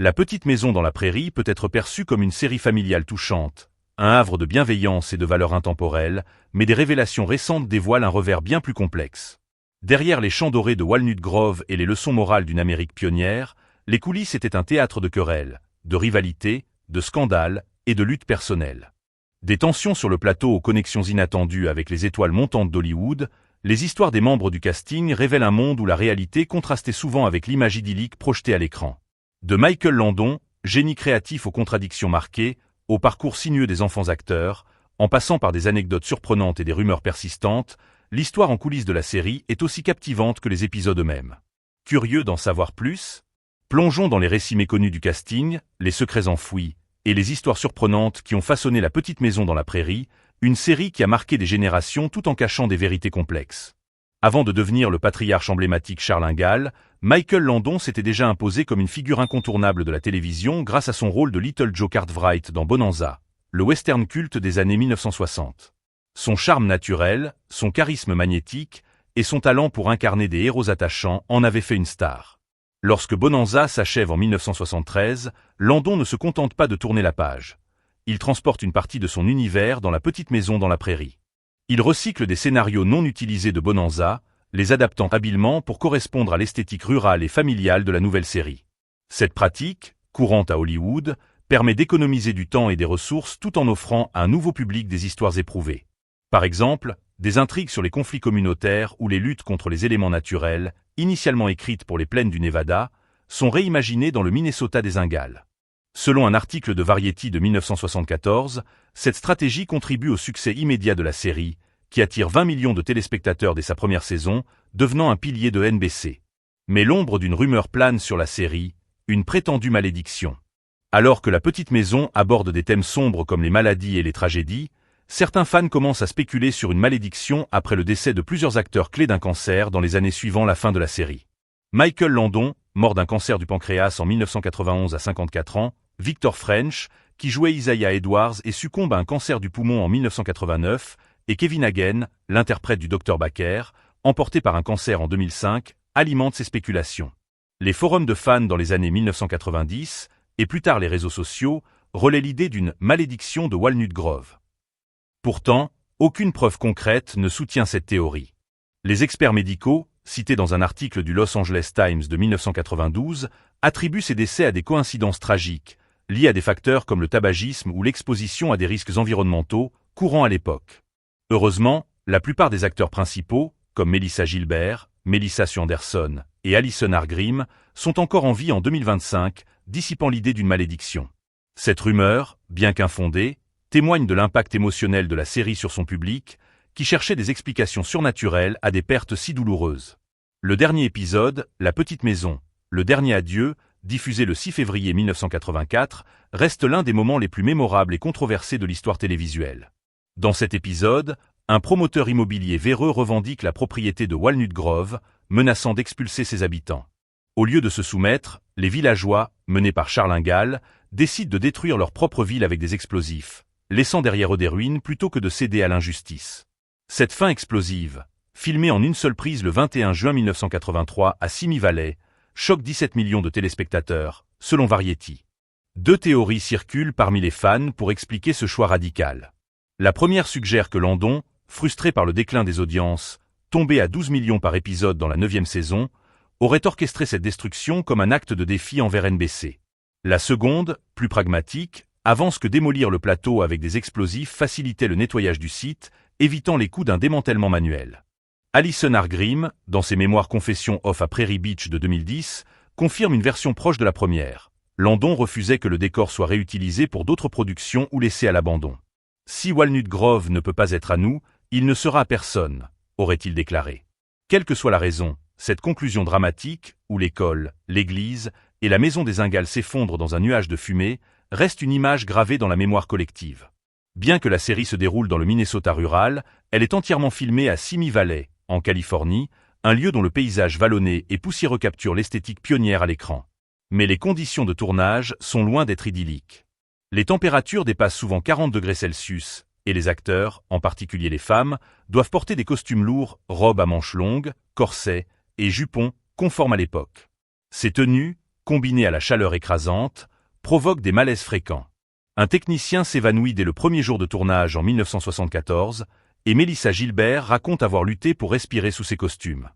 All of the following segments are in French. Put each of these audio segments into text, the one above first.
La petite maison dans la prairie peut être perçue comme une série familiale touchante, un havre de bienveillance et de valeurs intemporelles, mais des révélations récentes dévoilent un revers bien plus complexe. Derrière les champs dorés de Walnut Grove et les leçons morales d'une Amérique pionnière, les coulisses étaient un théâtre de querelles, de rivalités, de scandales et de luttes personnelles. Des tensions sur le plateau aux connexions inattendues avec les étoiles montantes d'Hollywood, les histoires des membres du casting révèlent un monde où la réalité contrastait souvent avec l'image idyllique projetée à l'écran. De Michael Landon, génie créatif aux contradictions marquées, au parcours sinueux des enfants acteurs, en passant par des anecdotes surprenantes et des rumeurs persistantes, l'histoire en coulisses de la série est aussi captivante que les épisodes eux-mêmes. Curieux d'en savoir plus? Plongeons dans les récits méconnus du casting, les secrets enfouis, et les histoires surprenantes qui ont façonné La petite maison dans la prairie, une série qui a marqué des générations tout en cachant des vérités complexes. Avant de devenir le patriarche emblématique Charles Ingalls, Michael Landon s'était déjà imposé comme une figure incontournable de la télévision grâce à son rôle de Little Joe Cartwright dans Bonanza, le western culte des années 1960. Son charme naturel, son charisme magnétique et son talent pour incarner des héros attachants en avaient fait une star. Lorsque Bonanza s'achève en 1973, Landon ne se contente pas de tourner la page. Il transporte une partie de son univers dans La petite maison dans la prairie. Il recycle des scénarios non utilisés de Bonanza, les adaptant habilement pour correspondre à l'esthétique rurale et familiale de la nouvelle série. Cette pratique, courante à Hollywood, permet d'économiser du temps et des ressources tout en offrant à un nouveau public des histoires éprouvées. Par exemple, des intrigues sur les conflits communautaires ou les luttes contre les éléments naturels, initialement écrites pour les plaines du Nevada, sont réimaginées dans le Minnesota des Ingalls. Selon un article de Variety de 1974, cette stratégie contribue au succès immédiat de la série, qui attire 20 millions de téléspectateurs dès sa première saison, devenant un pilier de NBC. Mais l'ombre d'une rumeur plane sur la série, une prétendue malédiction. Alors que La petite maison aborde des thèmes sombres comme les maladies et les tragédies, certains fans commencent à spéculer sur une malédiction après le décès de plusieurs acteurs clés d'un cancer dans les années suivant la fin de la série. Michael Landon, mort d'un cancer du pancréas en 1991 à 54 ans, Victor French, qui jouait Isaiah Edwards et succombe à un cancer du poumon en 1989, et Kevin Hagen, l'interprète du Dr Baker, emporté par un cancer en 2005, alimentent ces spéculations. Les forums de fans dans les années 1990, et plus tard les réseaux sociaux, relaient l'idée d'une malédiction de Walnut Grove. Pourtant, aucune preuve concrète ne soutient cette théorie. Les experts médicaux, cités dans un article du Los Angeles Times de 1992, attribuent ces décès à des coïncidences tragiques, liées à des facteurs comme le tabagisme ou l'exposition à des risques environnementaux, courants à l'époque. Heureusement, la plupart des acteurs principaux, comme Melissa Gilbert, Melissa Sue Anderson et Allison Argrim, sont encore en vie en 2025, dissipant l'idée d'une malédiction. Cette rumeur, bien qu'infondée, témoigne de l'impact émotionnel de la série sur son public, qui cherchait des explications surnaturelles à des pertes si douloureuses. Le dernier épisode, La petite maison, le dernier adieu, diffusé le 6 février 1984, reste l'un des moments les plus mémorables et controversés de l'histoire télévisuelle. Dans cet épisode, un promoteur immobilier véreux revendique la propriété de Walnut Grove, menaçant d'expulser ses habitants. Au lieu de se soumettre, les villageois, menés par Charles Ingalls, décident de détruire leur propre ville avec des explosifs, laissant derrière eux des ruines plutôt que de céder à l'injustice. Cette fin explosive, filmée en une seule prise le 21 juin 1983 à Simi Valley, choque 17 millions de téléspectateurs, selon Variety. Deux théories circulent parmi les fans pour expliquer ce choix radical. La première suggère que Landon, frustré par le déclin des audiences, tombé à 12 millions par épisode dans la 9e saison, aurait orchestré cette destruction comme un acte de défi envers NBC. La seconde, plus pragmatique, avance que démolir le plateau avec des explosifs facilitait le nettoyage du site, évitant les coûts d'un démantèlement manuel. Allison Argrim, dans ses mémoires Confessions off à Prairie Beach de 2010, confirme une version proche de la première. Landon refusait que le décor soit réutilisé pour d'autres productions ou laissé à l'abandon. « Si Walnut Grove ne peut pas être à nous, il ne sera à personne », aurait-il déclaré. Quelle que soit la raison, cette conclusion dramatique, où l'école, l'église et la maison des Ingalls s'effondrent dans un nuage de fumée, reste une image gravée dans la mémoire collective. Bien que la série se déroule dans le Minnesota rural, elle est entièrement filmée à Simi Valley, en Californie, un lieu dont le paysage vallonné et poussiéreux capture l'esthétique pionnière à l'écran. Mais les conditions de tournage sont loin d'être idylliques. Les températures dépassent souvent 40 degrés Celsius, et les acteurs, en particulier les femmes, doivent porter des costumes lourds, robes à manches longues, corsets et jupons conformes à l'époque. Ces tenues, combinée à la chaleur écrasante, provoque des malaises fréquents. Un technicien s'évanouit dès le premier jour de tournage en 1974, et Mélissa Gilbert raconte avoir lutté pour respirer sous ses costumes.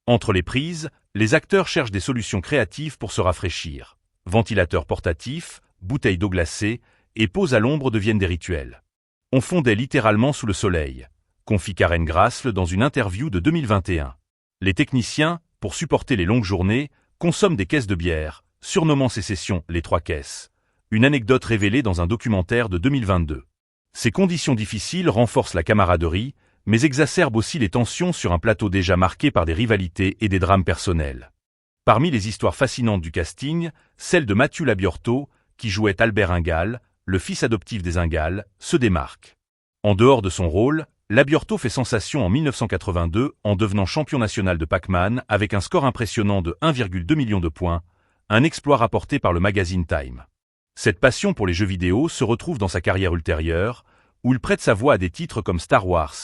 Entre les prises, les acteurs cherchent des solutions créatives pour se rafraîchir. Ventilateurs portatifs, bouteilles d'eau glacée et pauses à l'ombre deviennent des rituels. On fondait littéralement sous le soleil, confie Karen Grassle dans une interview de 2021. Les techniciens, pour supporter les longues journées, consomment des caisses de bière, surnommant ces sessions les 3 caisses. Une anecdote révélée dans un documentaire de 2022. Ces conditions difficiles renforcent la camaraderie, mais exacerbent aussi les tensions sur un plateau déjà marqué par des rivalités et des drames personnels. Parmi les histoires fascinantes du casting, celle de Mathieu Labiorteau, qui jouait Albert Ingal, le fils adoptif des Ingal, se démarque. En dehors de son rôle, Labiorteau fait sensation en 1982 en devenant champion national de Pac-Man avec un score impressionnant de 1,2 million de points, un exploit rapporté par le magazine Time. Cette passion pour les jeux vidéo se retrouve dans sa carrière ultérieure, où il prête sa voix à des titres comme Star Wars,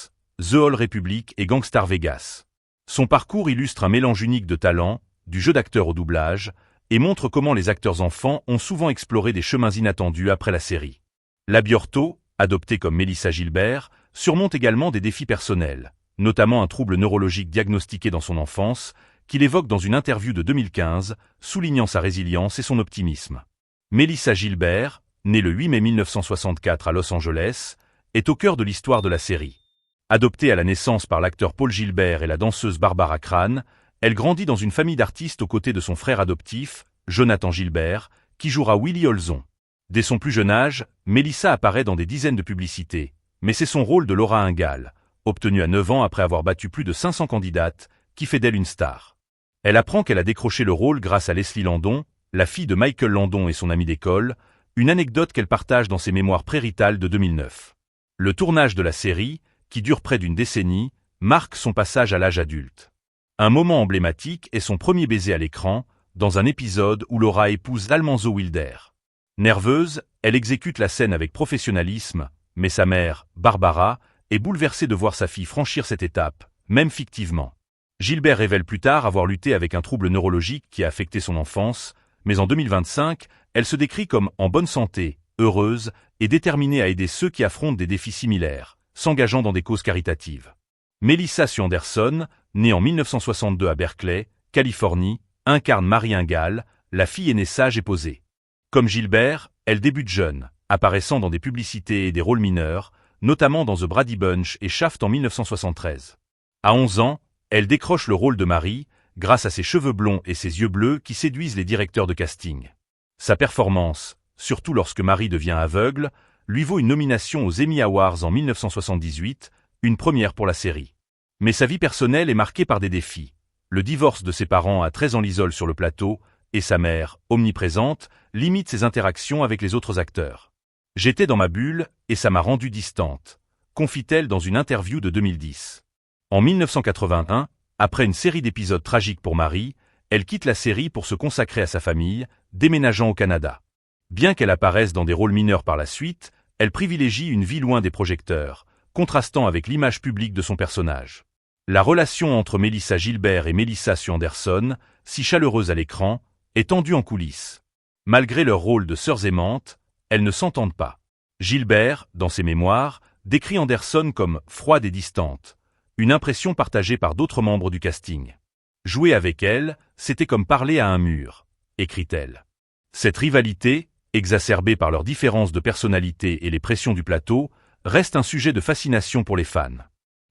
The Old Republic et Gangstar Vegas. Son parcours illustre un mélange unique de talent, du jeu d'acteur au doublage, et montre comment les acteurs enfants ont souvent exploré des chemins inattendus après la série. Labiorteau, adopté comme Mélissa Gilbert, surmonte également des défis personnels, notamment un trouble neurologique diagnostiqué dans son enfance, qu'il évoque dans une interview de 2015, soulignant sa résilience et son optimisme. Mélissa Gilbert, née le 8 mai 1964 à Los Angeles, est au cœur de l'histoire de la série. Adoptée à la naissance par l'acteur Paul Gilbert et la danseuse Barbara Crane, elle grandit dans une famille d'artistes aux côtés de son frère adoptif, Jonathan Gilbert, qui jouera Willie Olson. Dès son plus jeune âge, Mélissa apparaît dans des dizaines de publicités, mais c'est son rôle de Laura Ingal, obtenu à 9 ans après avoir battu plus de 500 candidates, qui fait d'elle une star. Elle apprend qu'elle a décroché le rôle grâce à Leslie Landon, la fille de Michael Landon et son amie d'école, une anecdote qu'elle partage dans ses mémoires préritales de 2009. Le tournage de la série, qui dure près d'une décennie, marque son passage à l'âge adulte. Un moment emblématique est son premier baiser à l'écran, dans un épisode où Laura épouse Almanzo Wilder. Nerveuse, elle exécute la scène avec professionnalisme, mais sa mère, Barbara, est bouleversée de voir sa fille franchir cette étape, même fictivement. Gilbert révèle plus tard avoir lutté avec un trouble neurologique qui a affecté son enfance, mais en 2025, elle se décrit comme en bonne santé, heureuse et déterminée à aider ceux qui affrontent des défis similaires, s'engageant dans des causes caritatives. Mélissa Sue Anderson, née en 1962 à Berkeley, Californie, incarne Marie Ingal, la fille aînée sage et posée. Comme Gilbert, elle débute jeune, apparaissant dans des publicités et des rôles mineurs, notamment dans The Brady Bunch et Shaft en 1973. À 11 ans, elle décroche le rôle de Marie, grâce à ses cheveux blonds et ses yeux bleus qui séduisent les directeurs de casting. Sa performance, surtout lorsque Marie devient aveugle, lui vaut une nomination aux Emmy Awards en 1978, une première pour la série. Mais sa vie personnelle est marquée par des défis. Le divorce de ses parents à 13 ans l'isole sur le plateau, et sa mère, omniprésente, limite ses interactions avec les autres acteurs. « J'étais dans ma bulle, et ça m'a rendue distante », confie-t-elle dans une interview de 2010. En 1981, après une série d'épisodes tragiques pour Marie, elle quitte la série pour se consacrer à sa famille, déménageant au Canada. Bien qu'elle apparaisse dans des rôles mineurs par la suite, elle privilégie une vie loin des projecteurs, contrastant avec l'image publique de son personnage. La relation entre Mélissa Gilbert et Mélissa Sue Anderson, si chaleureuse à l'écran, est tendue en coulisses. Malgré leur rôle de sœurs aimantes, elles ne s'entendent pas. Gilbert, dans ses mémoires, décrit Anderson comme froide et distante, une impression partagée par d'autres membres du casting. Jouer avec elle, c'était comme parler à un mur, écrit-elle. Cette rivalité, exacerbée par leurs différences de personnalité et les pressions du plateau, reste un sujet de fascination pour les fans.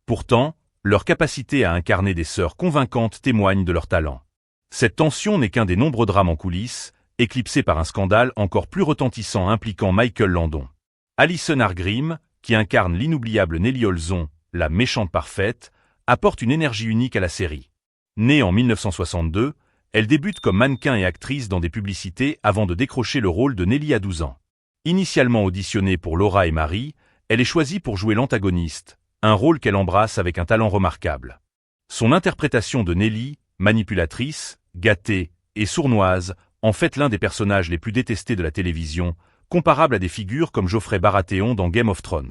Pourtant, leur capacité à incarner des sœurs convaincantes témoigne de leur talent. Cette tension n'est qu'un des nombreux drames en coulisses, éclipsé par un scandale encore plus retentissant impliquant Michael Landon. Alison Argrim, qui incarne l'inoubliable Nellie Olson, la méchante parfaite, apporte une énergie unique à la série. Née en 1962, elle débute comme mannequin et actrice dans des publicités avant de décrocher le rôle de Nellie à 12 ans. Initialement auditionnée pour Laura et Marie, elle est choisie pour jouer l'antagoniste, un rôle qu'elle embrasse avec un talent remarquable. Son interprétation de Nellie, manipulatrice, gâtée et sournoise, en fait l'un des personnages les plus détestés de la télévision, comparable à des figures comme Geoffrey Baratheon dans Game of Thrones.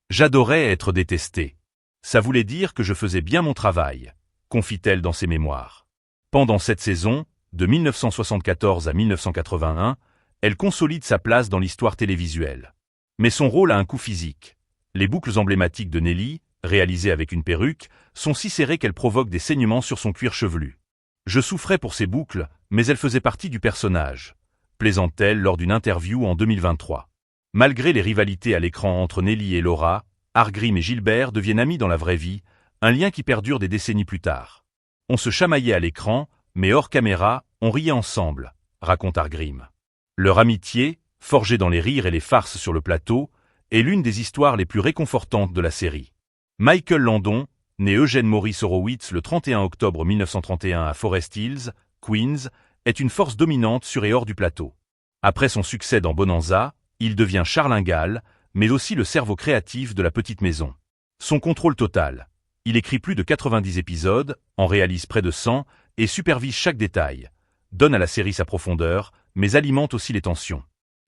J'adorais être détestée. Ça voulait dire que je faisais bien mon travail, confie-t-elle dans ses mémoires. Pendant cette saison, de 1974 à 1981, elle consolide sa place dans l'histoire télévisuelle. Mais son rôle a un coût physique. Les boucles emblématiques de Nelly, réalisées avec une perruque, sont si serrées qu'elles provoquent des saignements sur son cuir chevelu. Je souffrais pour ces boucles, mais elles faisaient partie du personnage, plaisante-t-elle lors d'une interview en 2023. Malgré les rivalités à l'écran entre Nelly et Laura, Argrim et Gilbert deviennent amis dans la vraie vie, un lien qui perdure des décennies plus tard. On se chamaillait à l'écran, mais hors caméra, on riait ensemble, raconte Argrim. Leur amitié, forgée dans les rires et les farces sur le plateau, est l'une des histoires les plus réconfortantes de la série. Michael Landon, né Eugène Maurice Horowitz le 31 octobre 1931 à Forest Hills, Queens, est une force dominante sur et hors du plateau. Après son succès dans Bonanza, il devient Charlingal, mais aussi le cerveau créatif de la petite maison. Son contrôle total. Il écrit plus de 90 épisodes, en réalise près de 100 et supervise chaque détail. Donne à la série sa profondeur, mais alimente aussi les tensions.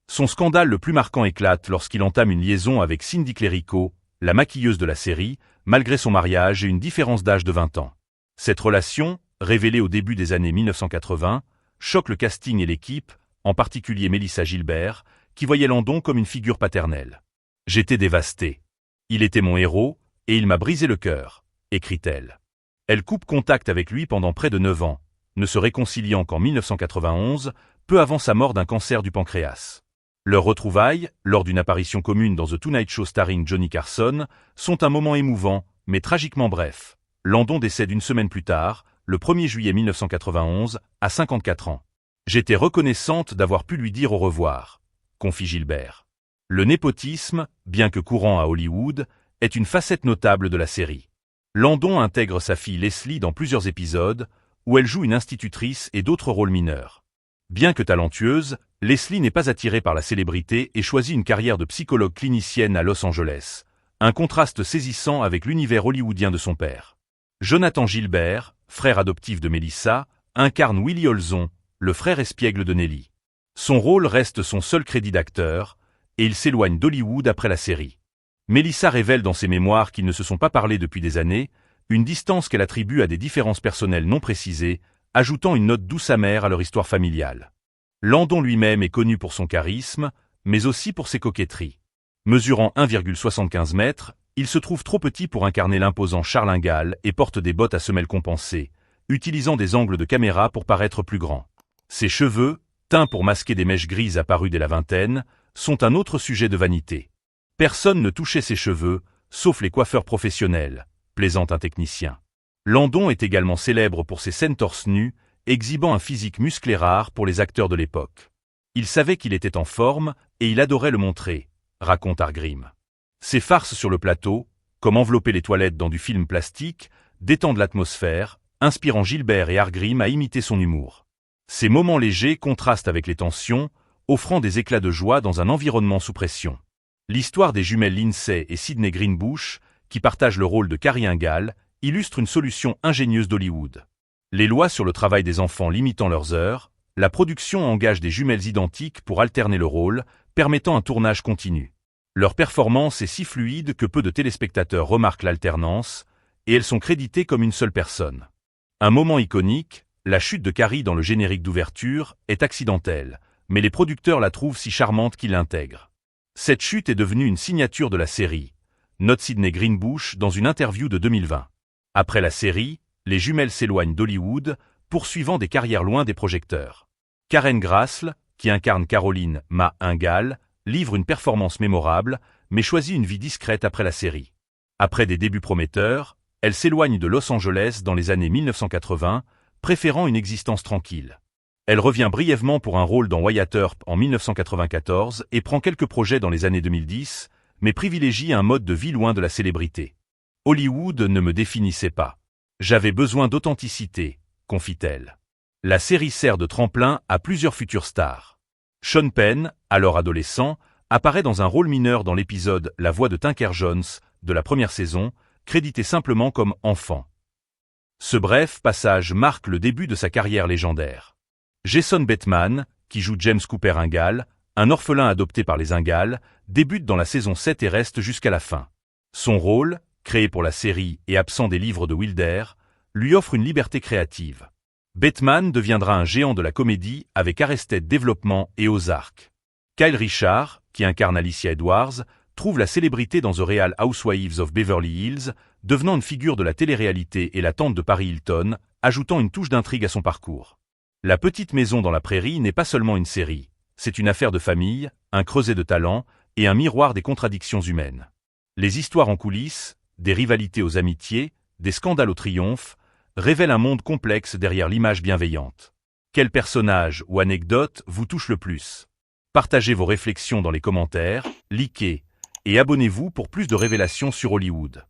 Son scandale le plus marquant éclate lorsqu'il entame une liaison avec Cindy Clerico, la maquilleuse de la série, malgré son mariage et une différence d'âge de 20 ans. Cette relation, révélée au début des années 1980, choque le casting et l'équipe, en particulier Mélissa Gilbert, qui voyait Landon comme une figure paternelle. « J'étais dévastée. Il était mon héros, et il m'a brisé le cœur », écrit-elle. Elle coupe contact avec lui pendant près de 9 ans, ne se réconciliant qu'en 1991, peu avant sa mort d'un cancer du pancréas. Leurs retrouvailles, lors d'une apparition commune dans The Tonight Show starring Johnny Carson, sont un moment émouvant, mais tragiquement bref. Landon décède une semaine plus tard, le 1er juillet 1991, à 54 ans. « J'étais reconnaissante d'avoir pu lui dire au revoir », confie Gilbert. Le népotisme, bien que courant à Hollywood, est une facette notable de la série. Landon intègre sa fille Leslie dans plusieurs épisodes, où elle joue une institutrice et d'autres rôles mineurs. Bien que talentueuse, Leslie n'est pas attirée par la célébrité et choisit une carrière de psychologue clinicienne à Los Angeles, un contraste saisissant avec l'univers hollywoodien de son père. Jonathan Gilbert, frère adoptif de Mélissa, incarne Willie Olson, le frère espiègle de Nelly. Son rôle reste son seul crédit d'acteur, et il s'éloigne d'Hollywood après la série. Mélissa révèle dans ses mémoires qu'ils ne se sont pas parlé depuis des années, une distance qu'elle attribue à des différences personnelles non précisées, ajoutant une note douce amère à leur histoire familiale. Landon lui-même est connu pour son charisme, mais aussi pour ses coquetteries. Mesurant 1,75 m, il se trouve trop petit pour incarner l'imposant Charlingal et porte des bottes à semelles compensées, utilisant des angles de caméra pour paraître plus grand. Ses cheveux, teints pour masquer des mèches grises apparues dès la vingtaine, sont un autre sujet de vanité. Personne ne touchait ses cheveux, sauf les coiffeurs professionnels, plaisante un technicien. Landon est également célèbre pour ses scènes torse nu, exhibant un physique musclé rare pour les acteurs de l'époque. Il savait qu'il était en forme et il adorait le montrer, raconte Argrim. Ses farces sur le plateau, comme envelopper les toilettes dans du film plastique, détendent l'atmosphère, inspirant Gilbert et Argrim à imiter son humour. Ces moments légers contrastent avec les tensions, offrant des éclats de joie dans un environnement sous pression. L'histoire des jumelles Lindsay et Sydney Greenbush, qui partagent le rôle de Carrie Ingalls, illustre une solution ingénieuse d'Hollywood. Les lois sur le travail des enfants limitant leurs heures, la production engage des jumelles identiques pour alterner le rôle, permettant un tournage continu. Leur performance est si fluide que peu de téléspectateurs remarquent l'alternance, et elles sont créditées comme une seule personne. Un moment iconique, la chute de Carrie dans le générique d'ouverture, est accidentelle, mais les producteurs la trouvent si charmante qu'ils l'intègrent. Cette chute est devenue une signature de la série, note Sydney Greenbush dans une interview de 2020. Après la série, les jumelles s'éloignent d'Hollywood, poursuivant des carrières loin des projecteurs. Karen Grassl, qui incarne Caroline Ma Ingalls, livre une performance mémorable, mais choisit une vie discrète après la série. Après des débuts prometteurs, elle s'éloigne de Los Angeles dans les années 1980, préférant une existence tranquille. Elle revient brièvement pour un rôle dans Wyatt Earp en 1994 et prend quelques projets dans les années 2010, mais privilégie un mode de vie loin de la célébrité. Hollywood ne me définissait pas. J'avais besoin d'authenticité, confie-t-elle. La série sert de tremplin à plusieurs futures stars. Sean Penn, alors adolescent, apparaît dans un rôle mineur dans l'épisode La voix de Tinker Jones de la première saison, crédité simplement comme enfant. Ce bref passage marque le début de sa carrière légendaire. Jason Bateman, qui joue James Cooper Ingalls, un orphelin adopté par les Ingalls, débute dans la saison 7 et reste jusqu'à la fin. Son rôle, créé pour la série et absent des livres de Wilder, lui offre une liberté créative. Bateman deviendra un géant de la comédie avec Arrested Development et Ozark. Kyle Richard, qui incarne Alicia Edwards, trouve la célébrité dans The Real Housewives of Beverly Hills, devenant une figure de la télé-réalité et la tante de Paris Hilton, ajoutant une touche d'intrigue à son parcours. La petite maison dans la prairie n'est pas seulement une série, c'est une affaire de famille, un creuset de talent et un miroir des contradictions humaines. Les histoires en coulisses, des rivalités aux amitiés, des scandales au triomphe, révèlent un monde complexe derrière l'image bienveillante. Quel personnage ou anecdote vous touche le plus? Partagez vos réflexions dans les commentaires, likez et abonnez-vous pour plus de révélations sur Hollywood.